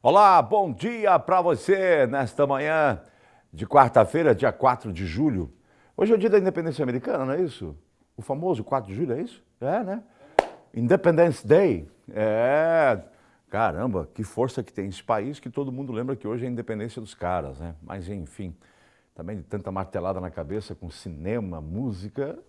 Olá, bom dia para você nesta manhã de quarta-feira, dia 4 de julho. Hoje é o dia da independência americana, não é isso? O famoso 4 de julho, é isso? É, né? Independence Day. É. Caramba, que força que tem esse país que todo mundo lembra que hoje é a independência dos caras, né? Mas enfim, também de tanta martelada na cabeça com cinema, música,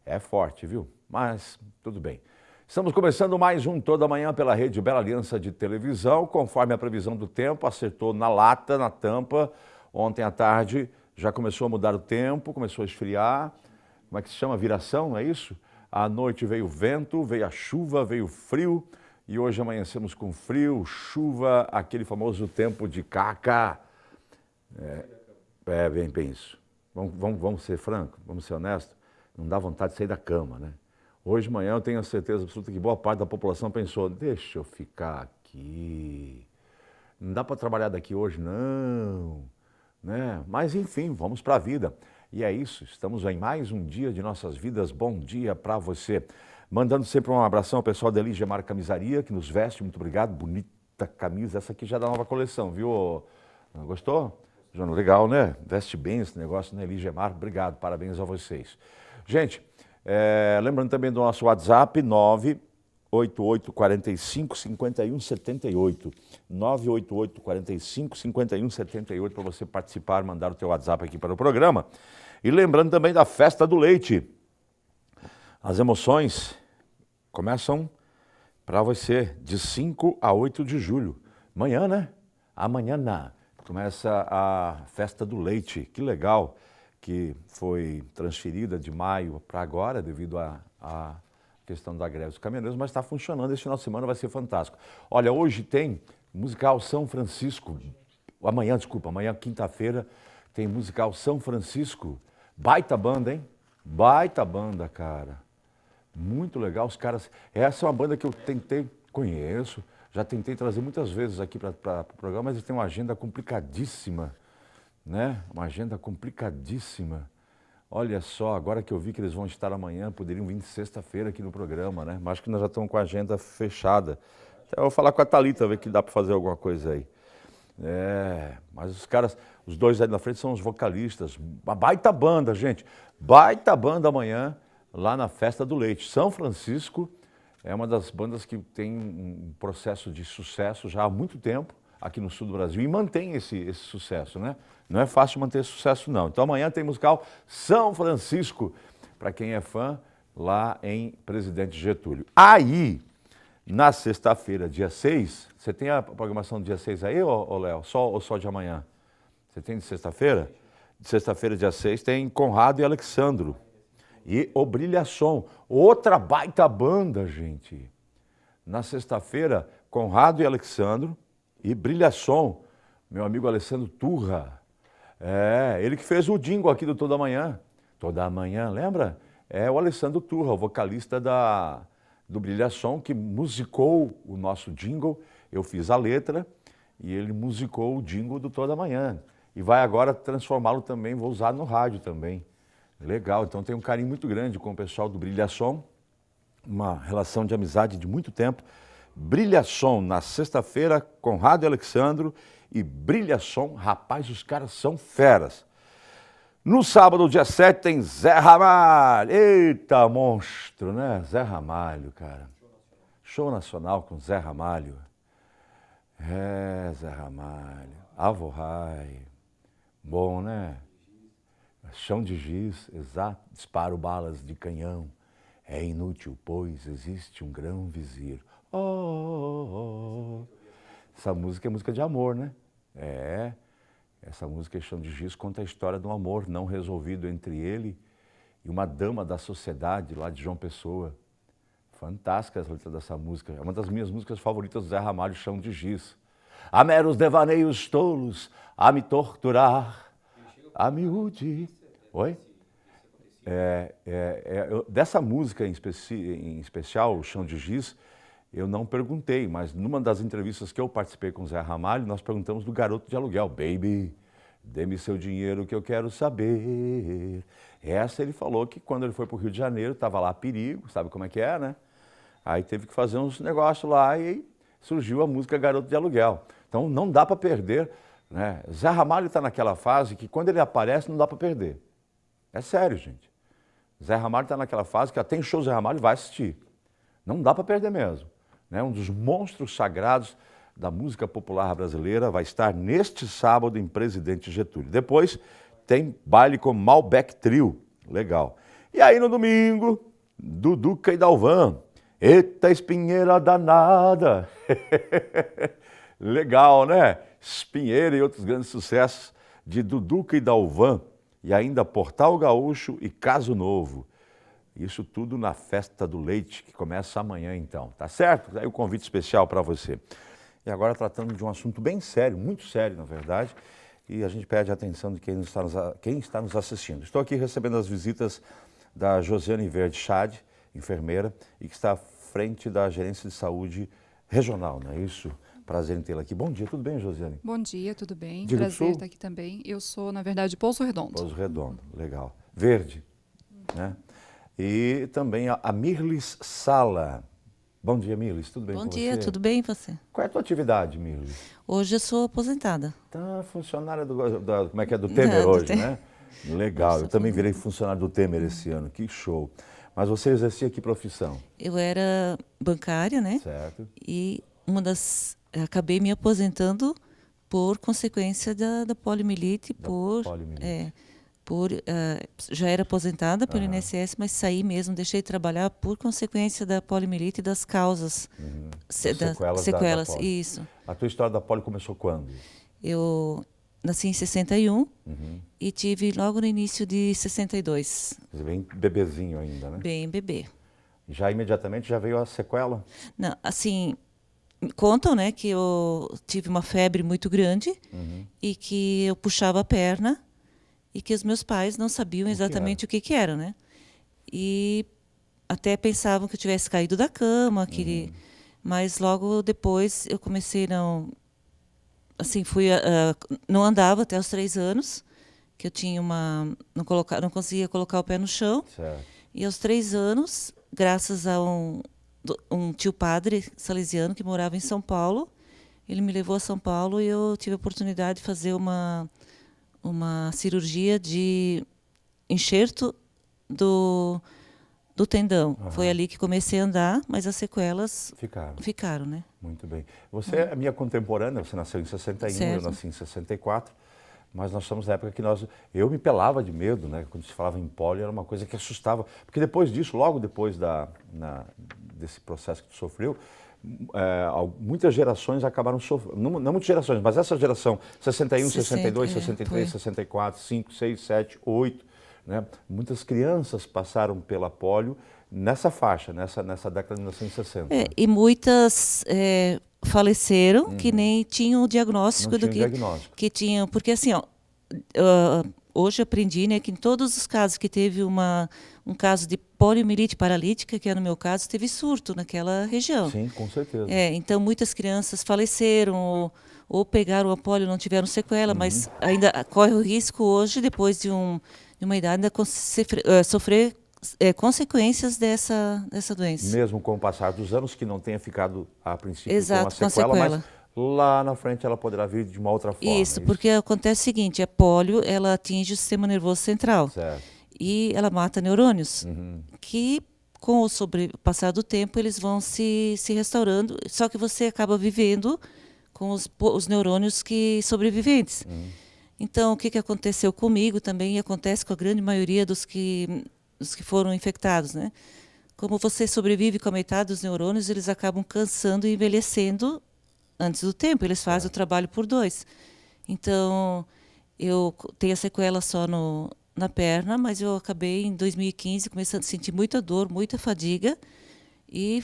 é forte, viu? Mas tudo bem. Estamos começando mais um Toda Manhã pela Rede Bela Aliança de Televisão, conforme a previsão do tempo, acertou na lata, na tampa. Ontem à tarde já começou a mudar o tempo, começou a esfriar. Como é que se chama? Viração, não é isso? À noite veio o vento, veio a chuva, veio o frio. E hoje amanhecemos com frio, chuva, aquele famoso tempo de caca. Bem isso. Vamos ser francos, vamos ser honestos. Não dá vontade de sair da cama, né? Hoje de manhã eu tenho a certeza absoluta que boa parte da população pensou, deixa eu ficar aqui. Não dá para trabalhar daqui hoje, não. Né? Mas enfim, vamos para a vida. E é isso, estamos em mais um dia de nossas vidas. Bom dia para você. Mandando sempre um abração ao pessoal da Eligemar Camisaria, que nos veste, muito obrigado. Bonita camisa, essa aqui já é da nova coleção, viu? Gostou? João, legal, né? Veste bem esse negócio, né? Eligemar, obrigado, parabéns a vocês. Gente, lembrando também do nosso WhatsApp, 988-45-5178. 988-45-5178 para você participar, mandar o teu WhatsApp aqui para o programa. E lembrando também da Festa do Leite. As emoções começam para você de 5 a 8 de julho. Amanhã, né? Amanhã começa a Festa do Leite. Que legal que foi transferida de maio para agora devido à questão da greve dos caminhoneiros, mas está funcionando. Esse final de semana vai ser fantástico. Olha, hoje tem musical São Francisco. Amanhã, quinta-feira, tem musical São Francisco. Baita banda, hein? Baita banda, cara. Muito legal, os caras... Essa é uma banda que eu conheço, já tentei trazer muitas vezes aqui para o programa, mas eles têm uma agenda complicadíssima, né? Uma agenda complicadíssima. Olha só, agora que eu vi que eles vão estar amanhã, poderiam vir sexta-feira aqui no programa, né? Mas acho que nós já estamos com a agenda fechada. Até eu vou falar com a Thalita, ver que dá para fazer alguma coisa aí. Mas os caras, os dois aí na frente são os vocalistas. Uma baita banda, gente. Baita banda amanhã, lá na Festa do Leite. São Francisco é uma das bandas que tem um processo de sucesso já há muito tempo aqui no sul do Brasil e mantém esse sucesso, né? Não é fácil manter esse sucesso, não. Então amanhã tem musical São Francisco, para quem é fã, lá em Presidente Getúlio. Aí, na sexta-feira, dia 6, você tem a programação do dia 6 aí, ô Léo? Ou só de amanhã? Você tem de sexta-feira? De sexta-feira, dia 6, tem Conrado e Alexandro. E o Brilhação, outra baita banda, gente. Na sexta-feira, Conrado e Alexandro e Brilhação, meu amigo Alessandro Turra. Ele que fez o jingle aqui do Toda Manhã. Toda Manhã, lembra? É o Alessandro Turra, o vocalista do Brilhação, que musicou o nosso jingle. Eu fiz a letra e ele musicou o jingle do Toda Manhã. E vai agora transformá-lo também, vou usar no rádio também. Legal, então tem um carinho muito grande com o pessoal do Brilhação, uma relação de amizade de muito tempo. Brilhação na sexta-feira, Conrado e Alexandro e Brilhação, rapaz, os caras são feras. No sábado, dia 7, tem Zé Ramalho. Eita, monstro, né? Zé Ramalho, cara. Show nacional com Zé Ramalho. Zé Ramalho. Avorrai. Bom, né? Chão de giz, exato, disparo balas de canhão. É inútil, pois existe um grão vizir. Oh. Essa música é música de amor, né? Essa música, Chão de Giz, conta a história de um amor não resolvido entre ele e uma dama da sociedade lá de João Pessoa. Fantástica essa letra dessa música. É uma das minhas músicas favoritas do Zé Ramalho, Chão de Giz. Há meros devaneios tolos a me torturar, a miúde. Oi? Dessa música em especial, o Chão de Giz, eu não perguntei, mas numa das entrevistas que eu participei com o Zé Ramalho, nós perguntamos do Garoto de Aluguel. Baby, dê-me seu dinheiro que eu quero saber. Essa ele falou que quando ele foi para o Rio de Janeiro, estava lá perigo, sabe como é que é, né? Aí teve que fazer uns negócios lá e surgiu a música Garoto de Aluguel. Então não dá para perder, né? Zé Ramalho está naquela fase que quando ele aparece não dá para perder. É sério, gente. Zé Ramalho está naquela fase que até em show Zé Ramalho vai assistir. Não dá para perder mesmo. Né? Um dos monstros sagrados da música popular brasileira vai estar neste sábado em Presidente Getúlio. Depois tem baile com Malbec Trio. Legal. E aí no domingo, Duduca e Dalvan. Eita espinheira danada. Legal, né? Espinheira e outros grandes sucessos de Duduca e Dalvan. E ainda Portal Gaúcho e Caso Novo. Isso tudo na Festa do Leite, que começa amanhã então, tá certo? Aí o convite especial para você. E agora tratando de um assunto bem sério, muito sério na verdade, e a gente pede a atenção de quem está nos assistindo. Estou aqui recebendo as visitas da Josiane Verde Chade, enfermeira, e que está à frente da Gerência de Saúde Regional, não é isso? Prazer em tê-la aqui. Bom dia, tudo bem, Josiane? Bom dia, tudo bem? Diga Prazer Sul? estar aqui também. Eu sou, na verdade, de Pouso Redondo. Pouso Redondo, legal. Verde, né? E também a Mirlis Sala. Bom dia, Mirlis, tudo bem com você? Bom dia, tudo bem e você? Qual é a tua atividade, Mirlis? Hoje eu sou aposentada. Tá, funcionária como é que é, do Temer hoje, né? Legal, eu também virei funcionário do Temer esse ano, que show. Mas você exercia que profissão? Eu era bancária, né? Certo. E acabei me aposentando por consequência da poliomielite, poliomielite. Já era aposentada pelo INSS, mas saí mesmo, deixei de trabalhar por consequência da poliomielite e das causas, sequelas da polio. Isso. A tua história da polio começou quando? Eu nasci em 61 e tive logo no início de 62. Bem bebezinho ainda, né? Bem bebê. Já imediatamente já veio a sequela? Não, assim, contam, né, que eu tive uma febre muito grande e que eu puxava a perna e que os meus pais não sabiam exatamente o que era, né? E até pensavam que eu tivesse caído da cama, mas logo depois eu comecei não andava até os 3 anos, que eu tinha não conseguia colocar o pé no chão. Certo. E aos 3 anos, graças a um tio padre salesiano que morava em São Paulo, ele me levou a São Paulo e eu tive a oportunidade de fazer uma cirurgia de enxerto do tendão. Foi ali que comecei a andar, mas as sequelas ficaram, né? Muito bem. Você é minha contemporânea, você nasceu em 61, certo. Eu nasci em 64, mas nós estamos na época que eu me pelava de medo, né? Quando se falava em polio era uma coisa que assustava, porque depois disso, logo depois desse processo que tu sofreu, muitas gerações acabaram sofrendo, não muitas gerações, mas essa geração, 61, 62, 63, 64, 5, 6, 7, 8, né? Muitas crianças passaram pela polio nessa faixa, nessa década de 1960. E muitas faleceram que nem tinham o diagnóstico que tinham, porque assim, hoje aprendi, né, que em todos os casos que teve um caso de poliomielite paralítica, que é no meu caso, teve surto naquela região. Sim, com certeza. Então muitas crianças faleceram ou pegaram a polio, não tiveram sequela, mas ainda corre o risco hoje, depois de uma idade, de sofrer consequências dessa doença. Mesmo com o passar dos anos, que não tenha ficado a princípio Exato, com a sequela, mas lá na frente ela poderá vir de uma outra forma. Isso, porque acontece o seguinte, a polio, ela atinge o sistema nervoso central. Certo. E ela mata neurônios, que com o passar do tempo eles vão se restaurando, só que você acaba vivendo com os neurônios sobreviventes. Então, o que aconteceu comigo também, e acontece com a grande maioria dos que foram infectados, né? Como você sobrevive com a metade dos neurônios, eles acabam cansando e envelhecendo antes do tempo, eles fazem o trabalho por 2. Então, eu tenho a sequela só na perna, mas eu acabei em 2015 começando a sentir muita dor, muita fadiga e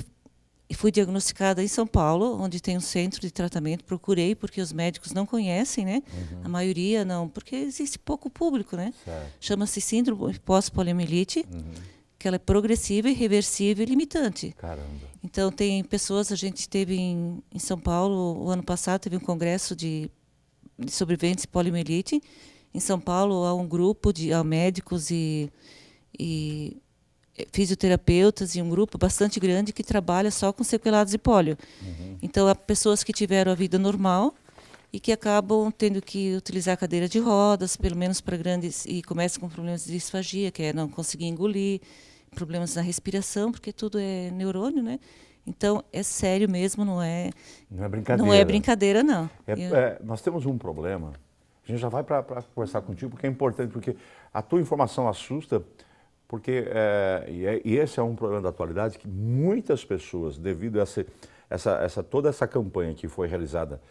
fui diagnosticada em São Paulo, onde tem um centro de tratamento. Procurei porque os médicos não conhecem, né? A maioria não, porque existe pouco público, né? Chama-se síndrome pós-poliomielite, que ela é progressiva, irreversível e limitante. Caramba. Então tem pessoas, a gente teve em São Paulo, o ano passado teve um congresso de sobreviventes de poliomielite. Em São Paulo há um grupo de médicos e fisioterapeutas e um grupo bastante grande que trabalha só com sequelados de polio. Então há pessoas que tiveram a vida normal e que acabam tendo que utilizar cadeira de rodas, pelo menos para grandes, e começam com problemas de disfagia, que é não conseguir engolir, problemas na respiração, porque tudo é neurônio, né? Então, é sério mesmo, não é brincadeira. não é brincadeira, não. Nós temos um problema, a gente já vai para conversar contigo, porque é importante, porque a tua informação assusta, porque e esse é um problema da atualidade, que muitas pessoas, devido a toda essa campanha que foi realizada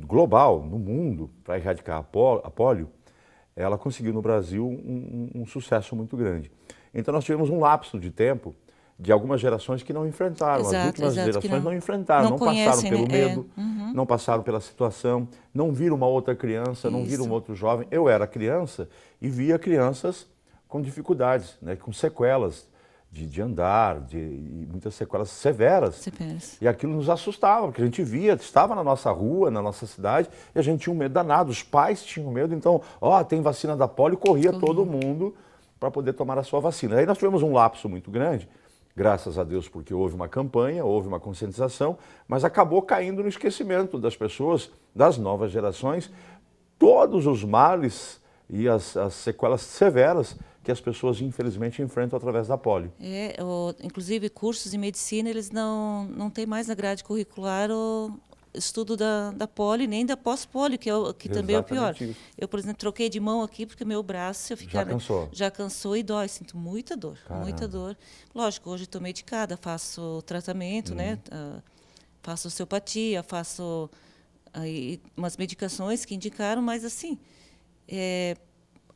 global, no mundo, para erradicar a polio, ela conseguiu no Brasil um sucesso muito grande. Então nós tivemos um lapso de tempo de algumas gerações que não enfrentaram, as últimas gerações não enfrentaram, não passaram pelo medo, não passaram pela situação, não viram uma outra criança, não viram um outro jovem. Eu era criança e via crianças com dificuldades, né, com sequelas de andar, e muitas sequelas severas. E aquilo nos assustava, porque a gente via, estava na nossa rua, na nossa cidade, e a gente tinha um medo danado, os pais tinham medo, então, tem vacina da polio, corria todo mundo para poder tomar a sua vacina. Aí nós tivemos um lapso muito grande, graças a Deus, porque houve uma campanha, houve uma conscientização, mas acabou caindo no esquecimento das pessoas, das novas gerações, todos os males e as sequelas severas que as pessoas, infelizmente, enfrentam através da polio. Inclusive, cursos de medicina, eles não têm mais na grade curricular o estudo da polio, nem da pós-polio, que também é o pior. Isso. Eu, por exemplo, troquei de mão aqui, porque meu braço já cansou e dói. Sinto muita dor, muita dor. Lógico, hoje estou medicada, faço tratamento, né? Faço osteopatia, faço umas medicações que indicaram, mas assim...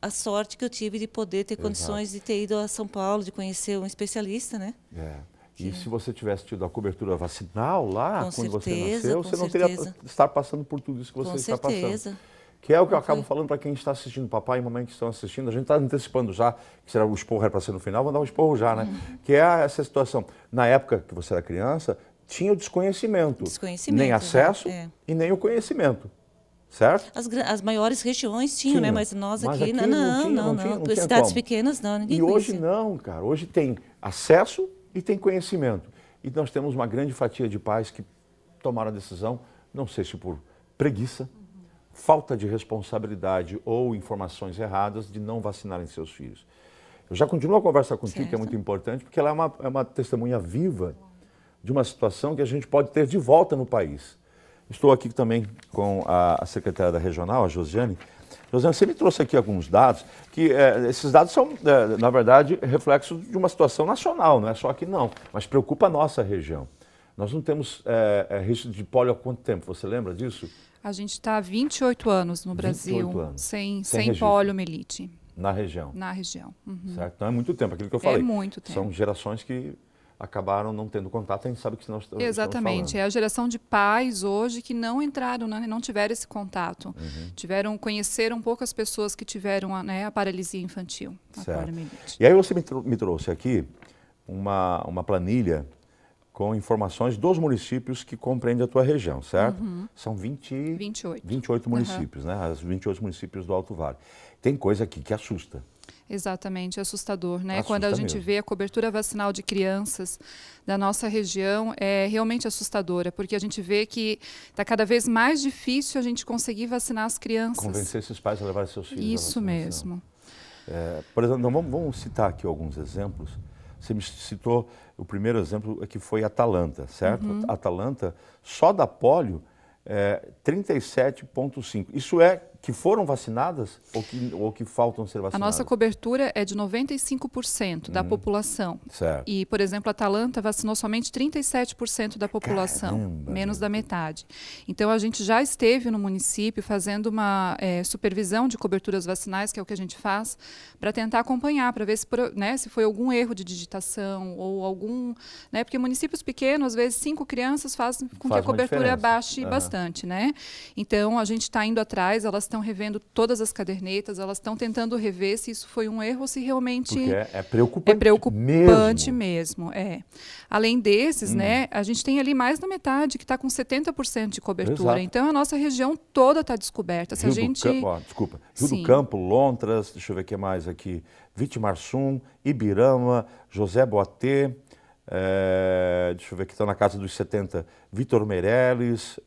a sorte que eu tive de poder ter condições de ter ido a São Paulo, de conhecer um especialista, né? E se você tivesse tido a cobertura vacinal lá, quando você nasceu, você não teria estar passando por tudo isso que você está passando. Que é o que eu acabo falando para quem está assistindo, papai e mamãe que estão assistindo. A gente está antecipando já, que será o esporro era para ser no final, vou dar um esporro já, né? Que é essa situação. Na época que você era criança, tinha o desconhecimento. Nem acesso e nem o conhecimento. Certo? As maiores regiões tinham, né? Mas nós aqui não tinha cidades como. pequenas, não. Ninguém hoje não, cara. Hoje tem acesso e tem conhecimento. E nós temos uma grande fatia de pais que tomaram a decisão, não sei se por preguiça, falta de responsabilidade ou informações erradas de não vacinarem seus filhos. Eu já continuo a conversa contigo, que é muito importante, porque ela é uma testemunha viva de uma situação que a gente pode ter de volta no país. Estou aqui também com a secretária da regional, a Josiane. Josiane, você me trouxe aqui alguns dados, que esses dados são, na verdade, reflexo de uma situação nacional, não é só aqui não, mas preocupa a nossa região. Nós não temos risco de polio há quanto tempo? Você lembra disso? A gente está há 28 anos no Brasil, sem poliomielite. Na região? Na região. Certo? Não é muito tempo, aquilo que eu falei. É muito tempo. São gerações que acabaram não tendo contato, a gente sabe que nós estamos Exatamente, é a geração de pais hoje que não entraram, né, não tiveram esse contato. Conheceram poucas pessoas que tiveram a paralisia infantil, a poliomielite. E aí você me trouxe aqui uma planilha com informações dos municípios que compreendem a tua região, certo? São 28 municípios, né? Os 28 municípios do Alto Vale. Tem coisa aqui que assusta. Exatamente, assustador, né? Quando a gente vê a cobertura vacinal de crianças da nossa região, é realmente assustadora, porque a gente vê que está cada vez mais difícil a gente conseguir vacinar as crianças. Convencer esses pais a levar seus filhos à vacinação. Isso mesmo. Por exemplo, vamos citar aqui alguns exemplos. Você me citou, o primeiro exemplo que foi Atalanta, certo? Atalanta, só da polio, 37,5. Isso é que foram vacinadas ou que faltam ser vacinadas? A nossa cobertura é de 95% da população. Certo. E, por exemplo, a Atalanta vacinou somente 37% da população, menos da metade. Então, a gente já esteve no município fazendo uma supervisão de coberturas vacinais, que é o que a gente faz, para tentar acompanhar, para ver se foi algum erro de digitação ou algum... Né, porque municípios pequenos, às vezes, 5 crianças fazem com que a cobertura baixe bastante. Né? Então, a gente está indo atrás, elas estão revendo todas as cadernetas, elas estão tentando rever se isso foi um erro ou se realmente... Porque é preocupante, mesmo. Além desses, né, a gente tem ali mais da metade que está com 70% de cobertura. Exato. Então, a nossa região toda está descoberta. Rio do Campo, Lontras, deixa eu ver o que mais aqui, Vitimarsum, Ibirama, José Boatê, deixa eu ver que está na casa dos 70, Vitor Meireles,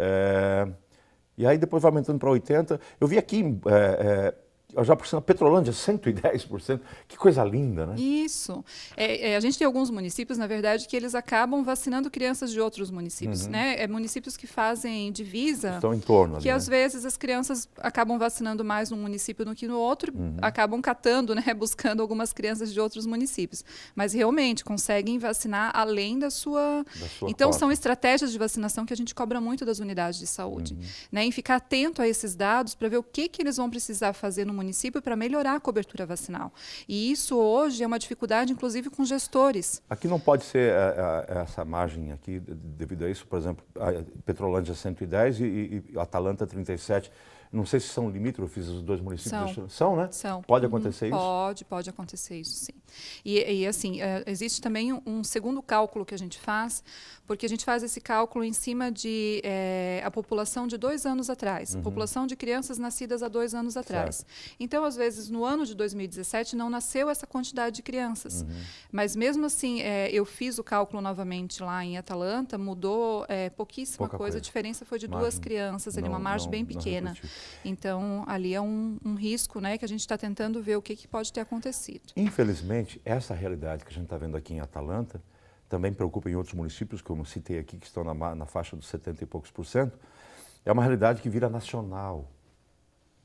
e aí depois vai aumentando para 80%. Eu vi aqui, já por cima, Petrolândia, 110%. Que coisa linda, né? Isso. A gente tem alguns municípios, na verdade, que eles acabam vacinando crianças de outros municípios, né? Municípios que fazem divisa, estão em torno ali, que às né? vezes as crianças acabam vacinando mais num município do que no outro, acabam catando, né? Buscando algumas crianças de outros municípios. Mas realmente conseguem vacinar além da sua... Então, são estratégias de vacinação que a gente cobra muito das unidades de saúde, né? Em ficar atento a esses dados para ver o que eles vão precisar fazer no município para melhorar a cobertura vacinal. E isso hoje é uma dificuldade, inclusive, com gestores. Aqui não pode ser essa margem aqui, devido a isso, por exemplo, a Petrolândia 110 e Atalanta 37. Não sei se são limítrofes os dois municípios. São, né? São. Pode acontecer isso? Pode acontecer isso, sim. E assim, existe também um segundo cálculo que a gente faz, porque a gente faz esse cálculo em cima de a população de 2 anos atrás, população de crianças nascidas há 2 anos atrás. Certo. Então, às vezes, no ano de 2017, não nasceu essa quantidade de crianças. Mas, mesmo assim, eu fiz o cálculo novamente lá em Atalanta, mudou pouquíssima coisa, a diferença foi de 2 crianças, ali, uma margem bem pequena. Então, ali é um risco, né, que a gente está tentando ver o que pode ter acontecido. Infelizmente, essa realidade que a gente está vendo aqui em Atalanta também preocupa em outros municípios, que eu citei aqui, que estão na faixa dos 70 e poucos %. É uma realidade que vira nacional.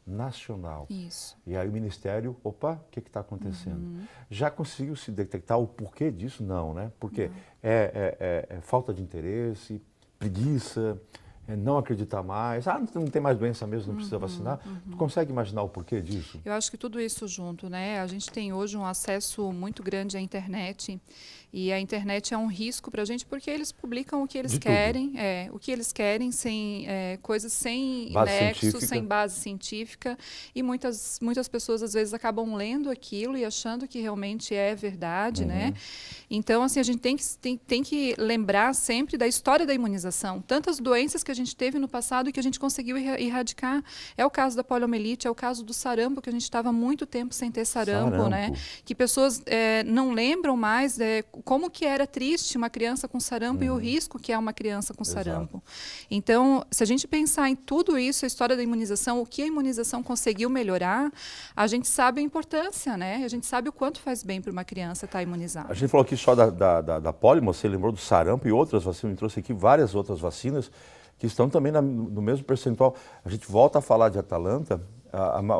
Nacional. Isso. E aí o Ministério, opa, o que está acontecendo? Já conseguiu se detectar o porquê disso? Não, né? Porque é falta de interesse, preguiça, não acreditar mais, não tem mais doença mesmo, não precisa vacinar. Tu consegue imaginar o porquê disso? Eu acho que tudo isso junto, né? A gente tem hoje um acesso muito grande à internet, e a internet é um risco para a gente porque eles publicam o que eles querem, sem coisas sem nexo, sem base científica, e muitas pessoas às vezes acabam lendo aquilo e achando que realmente é verdade, né? Então, assim, a gente tem que lembrar sempre da história da imunização, tantas doenças que a gente teve no passado e que a gente conseguiu erradicar. É o caso da poliomielite, é o caso do sarampo, que a gente estava muito tempo sem ter sarampo, né? Que pessoas não lembram mais como que era triste uma criança com sarampo e o risco que é uma criança com sarampo. Então, se a gente pensar em tudo isso, a história da imunização, o que a imunização conseguiu melhorar, a gente sabe a importância, né? A gente sabe o quanto faz bem para uma criança estar imunizada. A gente falou aqui só da polio, você lembrou do sarampo e outras vacinas, me trouxe aqui várias outras vacinas que estão também no mesmo percentual. A gente volta a falar de Atalanta,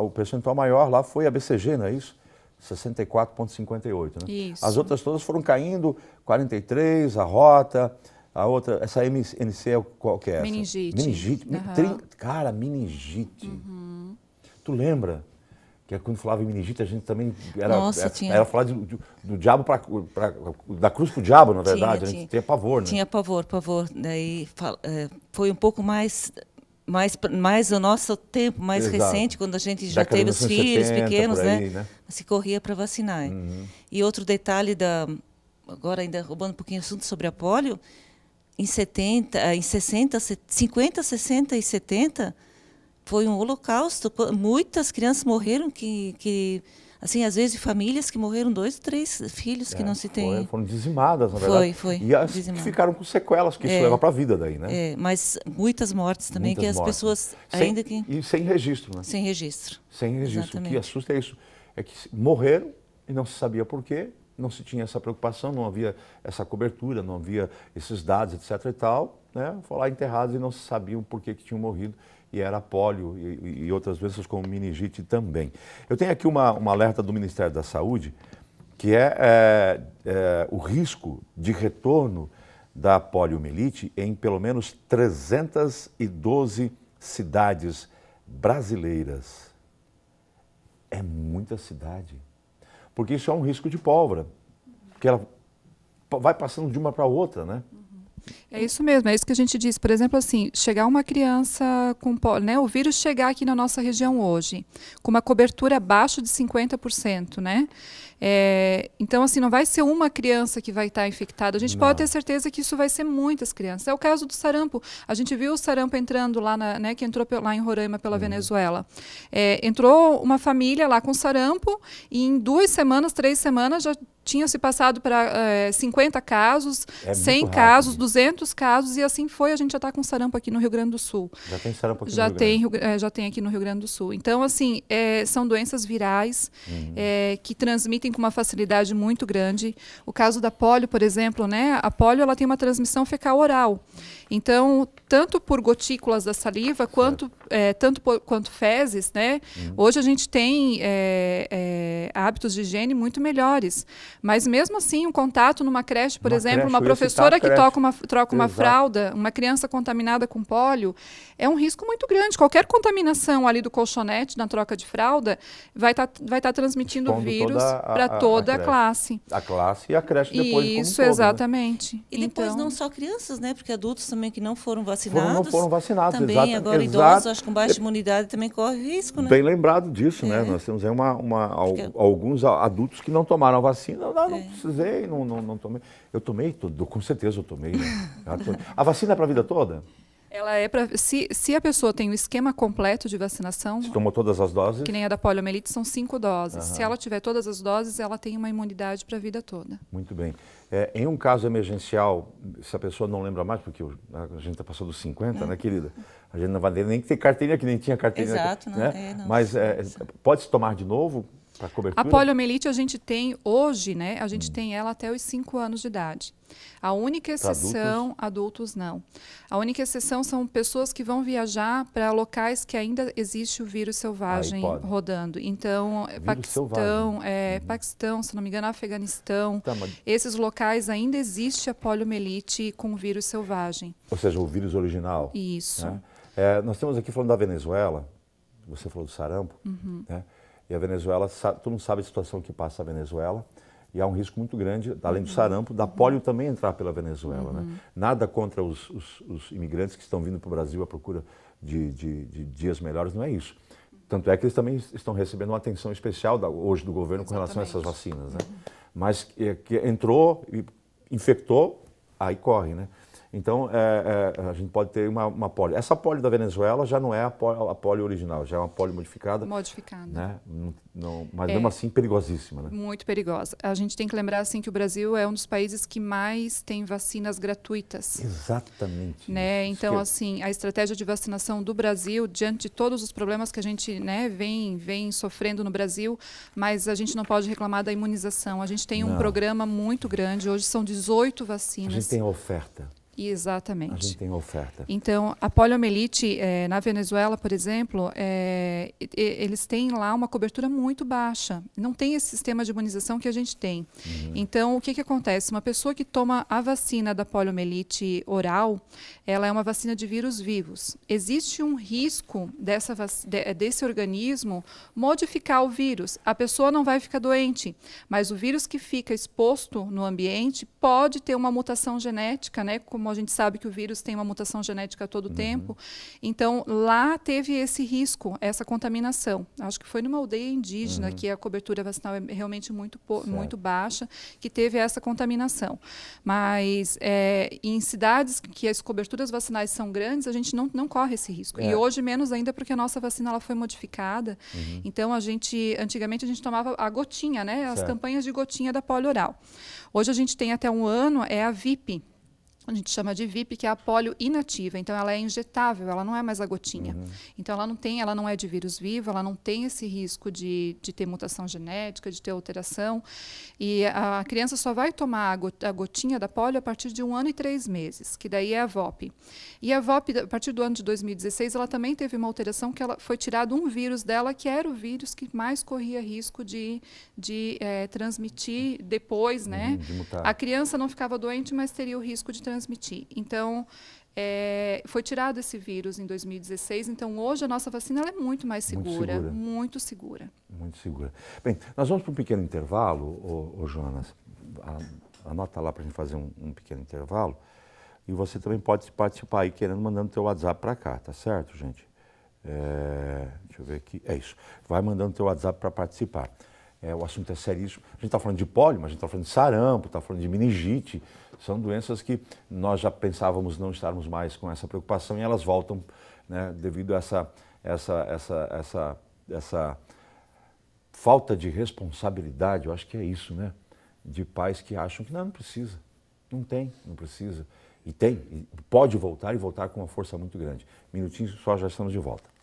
o percentual maior lá foi a BCG, não é isso? 64,58, né? Isso. As outras todas foram caindo, 43, a Rota, a outra, essa MNC, qual que é essa? Meningite. Meningite. Cara, meningite. Tu lembra? Que quando falava em meningite, a gente também era falar do diabo da cruz para o diabo, na verdade. A gente tinha pavor, né? Tinha pavor. Daí foi um pouco mais o nosso tempo, mais recente, quando a gente já teve os filhos pequenos, aí, né? Se corria para vacinar. E outro detalhe, agora ainda roubando um pouquinho o assunto sobre a polio, em 50, 60 e 70, foi um holocausto. Muitas crianças morreram assim, às vezes famílias que morreram 2, 3 filhos que não se tem. Foram dizimadas, na verdade. Foi. E as que ficaram com sequelas, que isso leva para a vida daí, né? Mas muitas mortes também, as pessoas ainda que... E sem registro, né? Sem registro. Sem registro. Exatamente. O que assusta é isso. É que morreram e não se sabia por quê, não se tinha essa preocupação, não havia essa cobertura, não havia esses dados, etc. e tal, né? Foram lá enterrados e não se sabiam por que tinham morrido. E era polio e outras doenças como meningite também. Eu tenho aqui uma alerta do Ministério da Saúde, que é o risco de retorno da poliomielite em pelo menos 312 cidades brasileiras. É muita cidade. Porque isso é um risco de pólvora, porque ela vai passando de uma para outra, né? É isso mesmo, é isso que a gente diz. Por exemplo, assim, chegar uma criança com né, o vírus chegar aqui na nossa região hoje, com uma cobertura abaixo de 50%, né? Então, assim, não vai ser uma criança que vai estar infectada. A gente pode ter certeza que isso vai ser muitas crianças. É o caso do sarampo. A gente viu o sarampo entrando lá, né, que entrou lá em Roraima pela Venezuela. Entrou uma família lá com sarampo e em 2 semanas, 3 semanas já tinha se passado para 50 casos, 100 casos, 200 muitos casos, e assim foi, a gente já está com sarampo aqui no Rio Grande do Sul. Já tem sarampo aqui Já no Rio Grande? tem, já tem aqui no Rio Grande do Sul. Então, assim, são doenças virais que transmitem com uma facilidade muito grande. O caso da polio, por exemplo, né? A polio ela tem uma transmissão fecal-oral. Então, tanto por gotículas da saliva, quanto fezes, né? Hoje a gente tem hábitos de higiene muito melhores. Mas mesmo assim, um contato numa creche, por exemplo, uma professora que troca uma fralda, uma criança contaminada com pólio, é um risco muito grande. Qualquer contaminação ali do colchonete, na troca de fralda, vai tá transmitindo o vírus para toda a classe. A classe e a creche depois Isso, como um todo, exatamente. né? E depois então, não só crianças, né? Porque adultos também que não foram vacinados. Não foram vacinados, também, agora idosos, acho que com baixa imunidade também corre risco, né? Bem lembrado disso, né? Nós temos aí alguns adultos que não tomaram a vacina. Não precisei, não tomei. Eu tomei tudo, com certeza eu tomei. Né? A vacina é para a vida toda? ela é para se a pessoa tem o esquema completo de vacinação, Se tomou todas as doses? que nem a da poliomielite, são 5 doses. Se ela tiver todas as doses, ela tem uma imunidade para a vida toda. Muito bem. Em um caso emergencial, se a pessoa não lembra mais, porque a gente está passando dos 50, né, querida? A gente não vai nem ter carteirinha, que nem tinha carteirinha. Exato, né? não. Mas pode-se tomar de novo para cobertura? A poliomielite a gente tem hoje, né? A gente tem ela até os 5 anos de idade. A única exceção, adultos não. A única exceção são pessoas que vão viajar para locais que ainda existe o vírus selvagem rodando. Então, Paquistão, se não me engano, Afeganistão. Esses locais ainda existe a poliomielite com vírus selvagem. Ou seja, o vírus original. Isso. Né? Nós estamos aqui falando da Venezuela, você falou do sarampo, né? E a Venezuela, todo mundo sabe a situação que passa a Venezuela, e há um risco muito grande, além do sarampo, da polio também entrar pela Venezuela. Né? Nada contra os imigrantes que estão vindo para o Brasil à procura de dias melhores, não é isso. Tanto é que eles também estão recebendo uma atenção especial hoje do governo com relação a essas vacinas. Né? Mas que entrou e infectou, aí corre, né? Então, a gente pode ter uma polio. Essa polio da Venezuela já não é a polio original, já é uma polio modificada. Modificada. Né? Mas mesmo assim, perigosíssima. Né? Muito perigosa. A gente tem que lembrar assim, que o Brasil é um dos países que mais tem vacinas gratuitas. Exatamente. Né? Então, assim, a estratégia de vacinação do Brasil, diante de todos os problemas que a gente, né, vem sofrendo no Brasil, mas a gente não pode reclamar da imunização. A gente tem um programa muito grande, hoje são 18 vacinas. A gente tem oferta. Exatamente. A gente tem oferta. Então, a poliomielite, na Venezuela, por exemplo, eles têm lá uma cobertura muito baixa. Não tem esse sistema de imunização que a gente tem. Então, o que acontece? Uma pessoa que toma a vacina da poliomielite oral, ela é uma vacina de vírus vivos. Existe um risco desse organismo modificar o vírus. A pessoa não vai ficar doente, mas o vírus que fica exposto no ambiente pode ter uma mutação genética, né? Como a gente sabe que o vírus tem uma mutação genética a todo tempo. Então, lá teve esse risco, essa contaminação. Acho que foi numa aldeia indígena que a cobertura vacinal é realmente muito baixa, que teve essa contaminação. Mas em cidades que as coberturas vacinais são grandes, a gente não corre esse risco. E hoje menos ainda porque a nossa vacina ela foi modificada. Então, antigamente a gente tomava a gotinha, né? As campanhas de gotinha da polio oral. Hoje a gente tem até 1 ano, a VIP. A gente chama de VIP, que é a polio inativa. Então, ela é injetável, ela não é mais a gotinha. Então, ela não é de vírus vivo, ela não tem esse risco de ter mutação genética, de ter alteração. E a criança só vai tomar a gotinha da polio a partir de 1 ano e 3 meses, que daí é a VOP. E a VOP, a partir do ano de 2016, ela também teve uma alteração que foi tirado um vírus dela, que era o vírus que mais corria risco de transmitir depois, né? De mutar. A criança não ficava doente, mas teria o risco de transmitir. Então, foi tirado esse vírus em 2016. Então, hoje a nossa vacina ela é muito mais segura. Muito segura. Muito segura. Bem, nós vamos para um pequeno intervalo, Jonas. Anota lá para a gente fazer um pequeno intervalo. E você também pode participar aí, mandando o teu WhatsApp para cá, tá certo, gente? Deixa eu ver aqui. É isso. Vai mandando o teu WhatsApp para participar. O assunto é seríssimo. A gente está falando de pólio, mas a gente está falando de sarampo, está falando de meningite. São doenças que nós já pensávamos não estarmos mais com essa preocupação e elas voltam, né, devido a essa falta de responsabilidade. Eu acho que é isso, né? De pais que acham que não precisa. Não precisa. E pode voltar e voltar com uma força muito grande. Minutinho só, já estamos de volta.